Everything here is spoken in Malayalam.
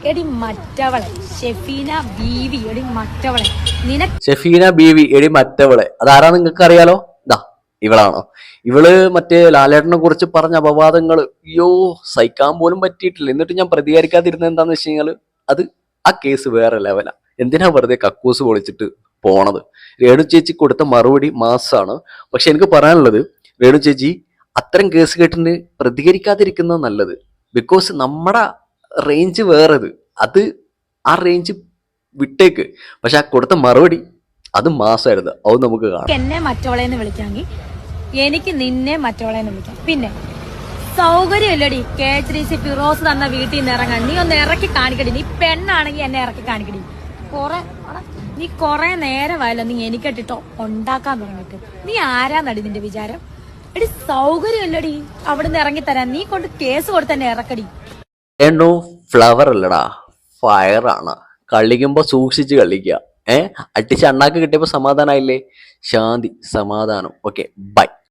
എടി മറ്റവളെ ഷെഫീന ബീവി എടി മറ്റവളെ ഷെഫീന ബീവി എടി മറ്റവളെ അതാരാ നിങ്ങൾക്ക് അറിയാലോ? ദാ ഇവളാണോ? ഇവള് മറ്റേ ലാലേട്ടനെ കുറിച്ച് പറഞ്ഞ അപവാദങ്ങൾ അയ്യോ സഹിക്കാൻ പോലും പറ്റിയിട്ടില്ല. എന്നിട്ട് ഞാൻ പ്രതികരിക്കാതിരുന്നത് എന്താന്ന് വെച്ച് കഴിഞ്ഞാല് അത് ആ കേസ് വേറെ ലെവലാ. എന്തിനാ വെറുതെ കക്കൂസ് പൊളിച്ചിട്ട് പോണത്? രേണു ചേച്ചി കൊടുത്ത മറുപടി മാസാണ്. പക്ഷെ എനിക്ക് പറയാനുള്ളത്, രേണു ചേച്ചി അത്തരം കേസ് കേട്ടിട്ട് പ്രതികരിക്കാതിരിക്കുന്നത് നല്ലത്. ബിക്കോസ് നമ്മുടെ റേഞ്ച് വേറത്, അത് ആ റേഞ്ച് വിട്ടേക്ക്. പക്ഷെ ആ കൊടുത്ത മറുപടി അത് മാസമായിരുന്നു. അത് നമുക്ക് കാണാം. എന്നെ മറ്റവളെന്ന് വിളിക്കാമെങ്കിൽ എനിക്ക് നിന്നെ മറ്റവളെന്ന് വിളിക്കാം. പിന്നെ സൗകര്യമില്ലടി KHDC ഫിറോസ് തന്ന വീട്ടിൽ നിന്ന് ഇറങ്ങാൻ. നീ ഒന്ന് ഇറക്കി കാണിക്കടി. നീ പെണ്ണാണെങ്കിൽ എന്നെ ഇറക്കി കാണിക്കടി. നീ കൊറേ നേരമായല്ലോ നീ എനിക്കിട്ടോ ഉണ്ടാക്കാൻ തുടങ്ങിട്ട്. നീ ആരാന്നടി നിന്റെ വിചാരം? എടി സൗകര്യമില്ലടി അവിടുന്ന് ഇറങ്ങി തരാൻ. നീ കൊണ്ട് കേസ് കൊടുത്തന്നെ ഇറക്കടി. ഏണ്ടോ ഫ്ലവർ അല്ലടാ, ഫയർ ആണ്. കളിക്കുമ്പോ സൂക്ഷിച്ച് കളിക്കുക. അടിച്ച് അണ്ണാക്ക് കിട്ടിയപ്പോ സമാധാനമായില്ലേ? ശാന്തി സമാധാനം. Okay, by.